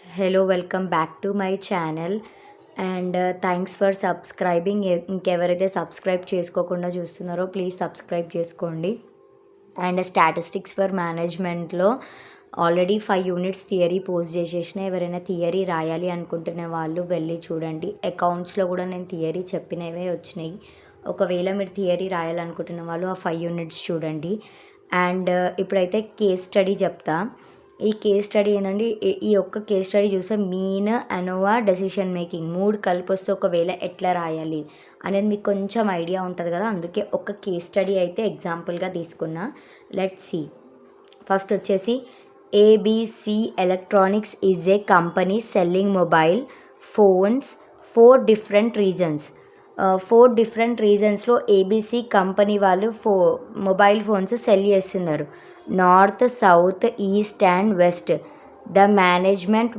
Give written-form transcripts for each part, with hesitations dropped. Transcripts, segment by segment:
Hello, welcome back to my channel and thanks for subscribing. ఇంకెవరైతే subscribe చేసుకోకుండా చూస్తున్నారో please subscribe చేసుకోండి. And statistics for మేనేజ్మెంట్లో already 5 units theory post చేసేసిన. ఎవరైనా థియరీ రాయాలి అనుకుంటున్న వాళ్ళు వెళ్ళి చూడండి. అకౌంట్స్లో కూడా నేను థియరీ చెప్పినవే వచ్చినాయి. ఒకవేళ మీరు థియరీ రాయాలనుకుంటున్న వాళ్ళు ఆ 5 యూనిట్స్ చూడండి. అండ్ ఇప్పుడైతే కేస్ స్టడీ చెప్తా. ఈ కేస్ స్టడీ ఏంటంటే ఈ ఒక్క కేస్ స్టడీ చూస్తే మీన్, అనోవా, డెసిషన్ మేకింగ్ 3 కలిపి వస్తే ఒకవేళ ఎట్లా రాయాలి అనేది మీకు కొంచెం ఐడియా ఉంటుంది కదా. అందుకే ఒక కేస్ స్టడీ అయితే ఎగ్జాంపుల్గా తీసుకున్నా. Let's see. ఫస్ట్ వచ్చేసి ABC electronics is a company selling mobile phones 4 different regions. 4 different రీజన్స్లో ఏబిసి కంపెనీ వాళ్ళు మొబైల్ ఫోన్స్ సెల్ చేస్తున్నారు. North, south, east and west. The management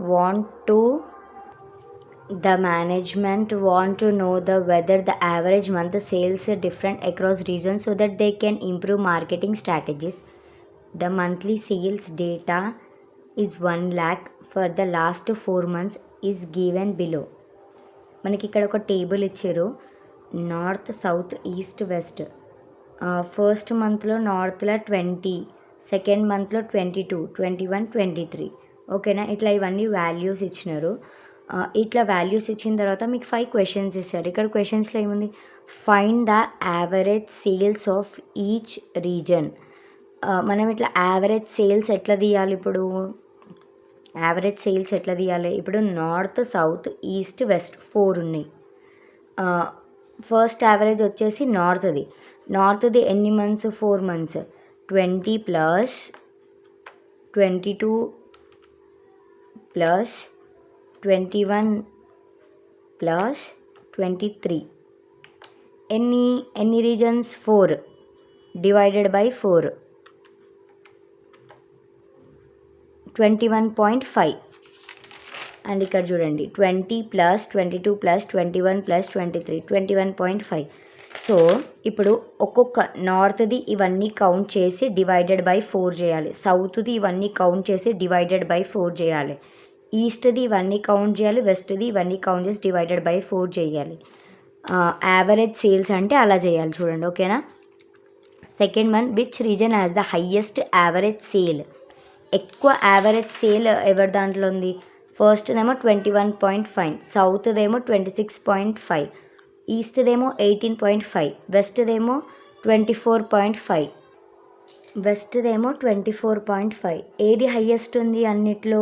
want to know whether the average month sales are different across regions so that they can improve marketing strategies. The monthly sales data is 1 lakh for the last 4 months is given below. మనకి ఇక్కడ ఒక table ఇచ్చారు. North, south, east, west. First మంత్లో నార్త్లో 20, second మంత్లో 22, 21, 23. ఓకేనా. ఇట్లా ఇవన్నీ వాల్యూస్ ఇచ్చినారు. ఇట్లా వాల్యూస్ ఇచ్చిన తర్వాత మీకు 5 క్వశ్చన్స్ ఇచ్చారు. ఇక్కడ క్వశ్చన్స్లో ఏముంది, find the average sales of each reason. మనం ఇట్లా యావరేజ్ సేల్స్ ఎట్లా తీయాలి? ఇప్పుడు నార్త్, సౌత్, ఈస్ట్, వెస్ట్ 4 ఉన్నాయి. ఫస్ట్ యావరేజ్ వచ్చేసి నార్త్ది ఎన్ని months? 4 months. 20 plus 22 plus 21 plus 23 ఎన్ని రీజన్స్? 4 divided by 4 21.5. అండ్ ఇక్కడ చూడండి 20 ప్లస్ 22 ప్లస్ 21 ప్లస్ 23 21.5. సో ఇప్పుడు ఒక్కొక్క నార్త్ది ఇవన్నీ కౌంట్ చేసి డివైడెడ్ బై 4 చేయాలి. సౌత్ది ఇవన్నీ కౌంట్ చేసి డివైడెడ్ బై 4 చేయాలి. ఈస్ట్ది ఇవన్నీ కౌంట్ చేయాలి. వెస్ట్ది ఇవన్నీ కౌంట్ చేసి డివైడెడ్ బై 4 చేయాలి. యావరేజ్ సేల్స్ అంటే అలా చేయాలి చూడండి. ఓకేనా. Second one, which region has the highest average sale. ఎక్కువ యావరేజ్ సేల్ ఎవరి దాంట్లో ఉంది? ఫస్ట్దేమో 21.5, సౌత్దేమో 26.5, ఈస్ట్దేమో 18.5, వెస్ట్దేమో 24.5. ఏది హయ్యెస్ట్ ఉంది అన్నిట్లో?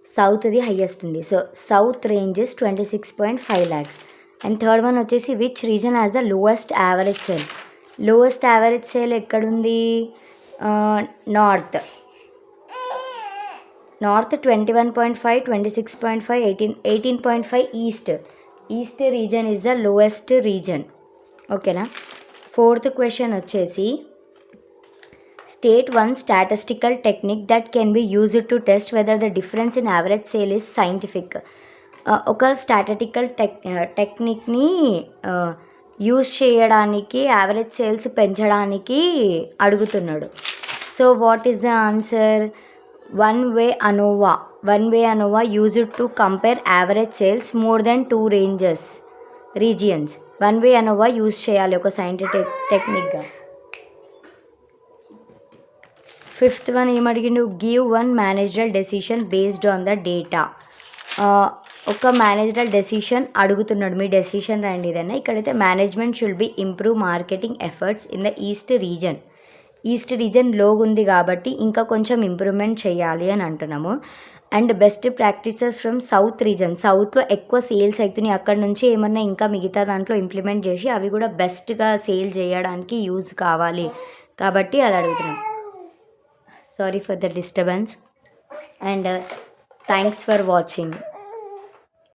సౌత్ది హయ్యెస్ట్ ఉంది. So south range is 26.5 lakhs. And third one వచ్చేసి which region has the lowest average sale. Lowest average sale ఎక్కడుంది? North 21.5, 26.5, 18.5. East region is the lowest region. ఓకేనా. ఫోర్త్ క్వశ్చన్ వచ్చేసి state 1 statistical technique that can be used to test whether the difference in average sale is scientific. ఒక statistical టెక్నిక్ని use చేయడానికి average sales పెంచడానికి అడుగుతున్నాడు. So what is the answer? One way ANOVA used to compare average sales more than 2 regions. One way ANOVA use చేయాలి ఒక scientific టెక్నిక్గా. Fifth one ఏమడిగిండు? Give 1 managerial decision based on the data. ఒక managerial decision అడుగుతున్నాడు. మీ decision రండి ఏదైనా. ఇక్కడైతే management should be improve marketing efforts in the east region లోగా ఉంది కాబట్టి ఇంకా కొంచెం ఇంప్రూవ్మెంట్ చేయాలి అని అంటున్నాము. And best practices from south region. సౌత్లో ఎక్కువ సేల్స్ అవుతున్నాయి, అక్కడ నుంచి ఏమన్నా ఇంకా మిగతా దాంట్లో ఇంప్లిమెంట్ చేసి అవి కూడా బెస్ట్గా సేల్ చేయడానికి యూజ్ కావాలి కాబట్టి అది అడుగుతున్నాం. Sorry for the disturbance and thanks for watching.